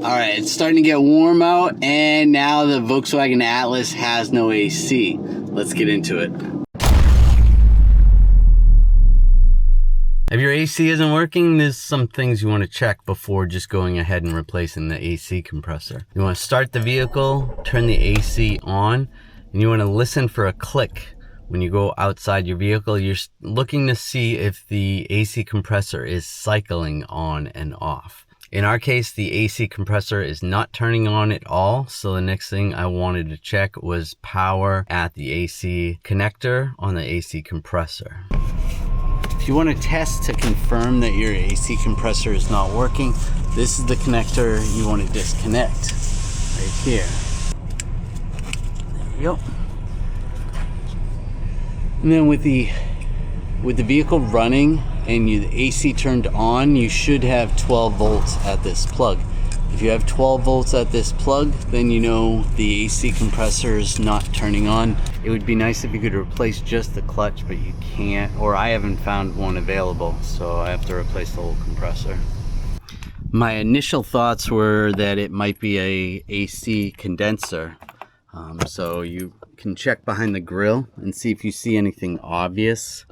Alright, it's starting to get warm out, and now the Volkswagen Atlas has no AC. Let's get into it. If your AC isn't working, there's some things you want to check before just going ahead and replacing the AC compressor. You want to start the vehicle, turn the AC on, and you want to listen for a click. When you go outside your vehicle, you're looking to see if the AC compressor is cycling on and off. In our case, the AC compressor is not turning on at all, so the next thing I wanted to check was power at the AC connector on the AC compressor. If you want to test to confirm that your AC compressor is not working, this is the connector you want to disconnect right here. There you go. And then with the vehicle running and the AC turned on, you should have 12 volts at this plug. If you have 12 volts at this plug, then you know the AC compressor is not turning on. It would be nice if you could replace just the clutch, but you can't, or I haven't found one available, so I have to replace the whole compressor. My initial thoughts were that it might be a AC condenser. So you can check behind the grill and see if you see anything obvious.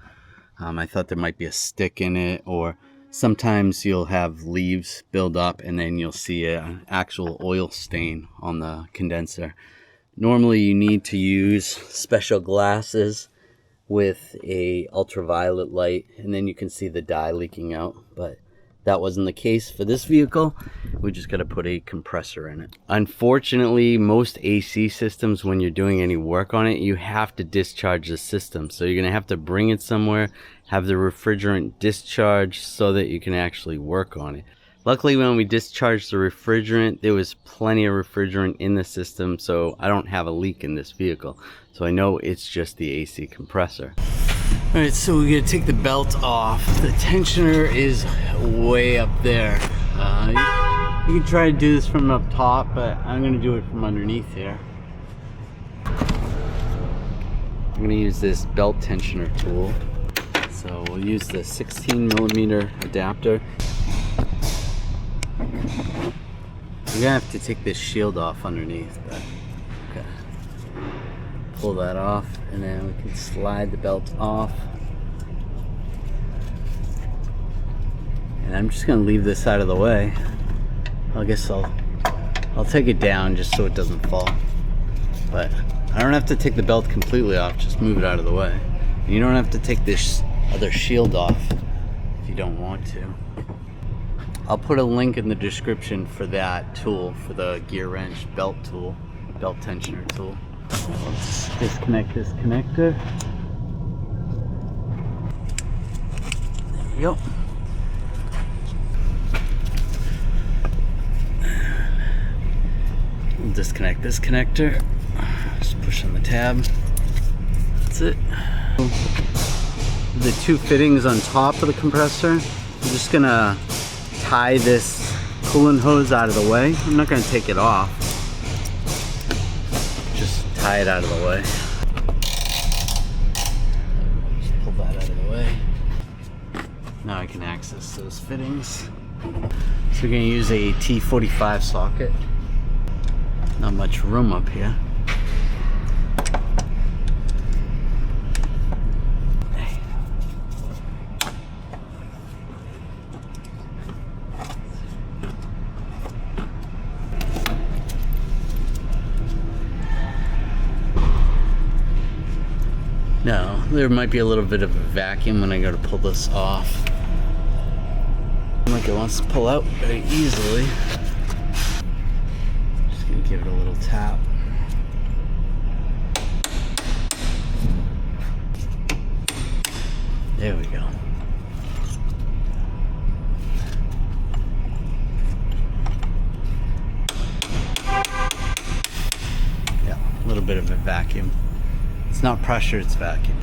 I thought there might be a stick in it, or sometimes you'll have leaves build up and then you'll see an actual oil stain on the condenser. Normally you need to use special glasses with a ultraviolet light, and then you can see the dye leaking out, but that wasn't the case for this vehicle. We just got to put a compressor in it. Unfortunately, most AC systems, when you're doing any work on it, you have to discharge the system. So you're going to have to bring it somewhere, have the refrigerant discharge so that you can actually work on it. Luckily, when we discharged the refrigerant, there was plenty of refrigerant in the system, so I don't have a leak in this vehicle. So I know it's just the AC compressor. Alright, so we're going to take the belt off. The tensioner is way up there. You can try to do this from up top, but I'm going to do it from underneath here. I'm going to use this belt tensioner tool. So we'll use the 16mm adapter. You're going to have to take this shield off underneath, but okay. Pull that off, and then we can slide the belt off. And I'm just going to leave this out of the way. I guess I'll take it down just so it doesn't fall. But I don't have to take the belt completely off, just move it out of the way. And you don't have to take this other shield off if you don't want to. I'll put a link in the description for that tool, for the gear wrench belt tool, belt tensioner tool. Let's disconnect this connector. There you go. We'll disconnect this connector. Just push on the tab. That's it. The two fittings on top of the compressor, I'm just gonna tie this coolant hose out of the way. I'm not gonna take it off. Just tie it out of the way. Just pull that out of the way. Now I can access those fittings. So we're gonna use a T45 socket. Not much room up here. Now, there might be a little bit of a vacuum when I go to pull this off. Like it wants to pull out very easily. Just gonna give it a little tap. There we go. Yeah, a little bit of a vacuum. It's not pressure, it's vacuum.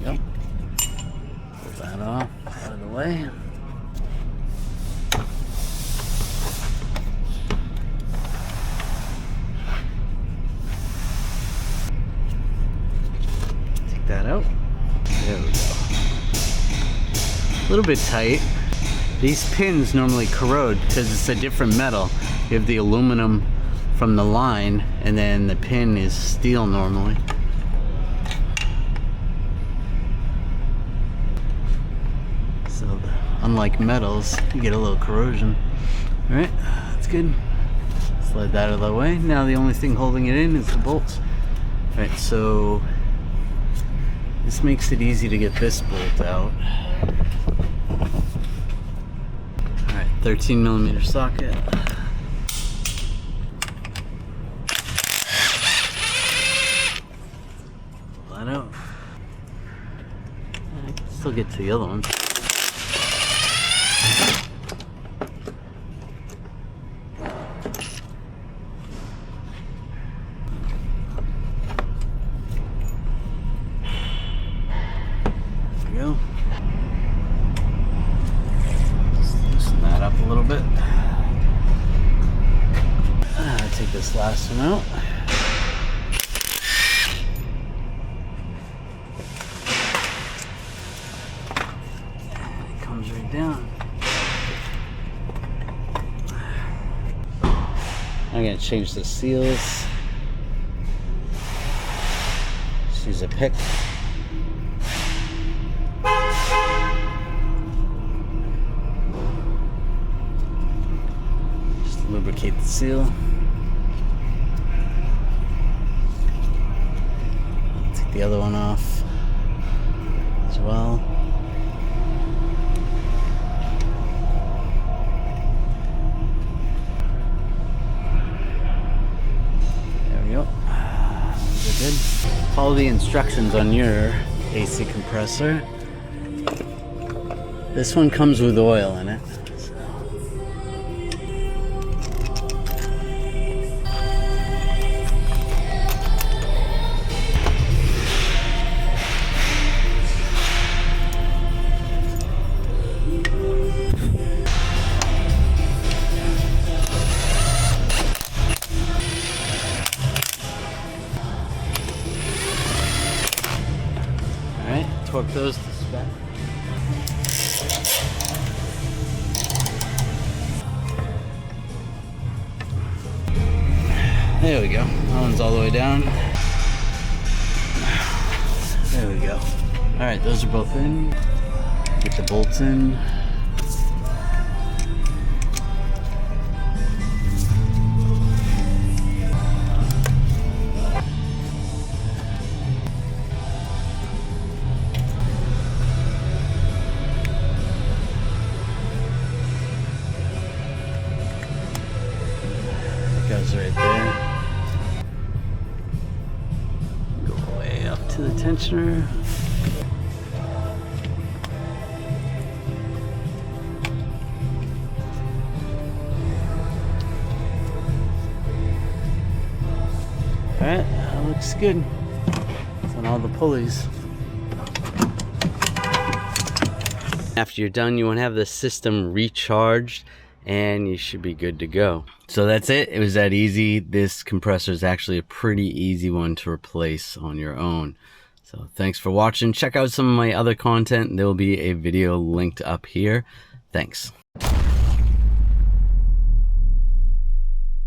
Yep. Pull that off, out of the way. little bit tight. These pins normally corrode because it's a different metal. You have the aluminum from the line, and then the pin is steel normally. So unlike metals, you get a little corrosion. All right, that's good. Slide that out of the way. Now the only thing holding it in is the bolts. All right, so this makes it easy to get this bolt out. All right, 13mm socket. Pull that out. I can still get to the other one. Go. Just loosen that up a little bit. Take this last one out. And it comes right down. I'm going to change the seals. Just use a pick. Lubricate the seal. Take the other one off as well. There we go. Those are good. Follow the instructions on your AC compressor. This one comes with oil in it. Torque those to spec. There we go. That one's all the way down. There we go. Alright, those are both in. Get the bolts in. Goes right there. Go way up to the tensioner. Alright, that looks good. It's on all the pulleys. After you're done, you want to have the system recharged and you should be good to go. So that's it. It was that easy. This compressor is actually a pretty easy one to replace on your own. So thanks for watching. Check out some of my other content. There will be a video linked up here. Thanks.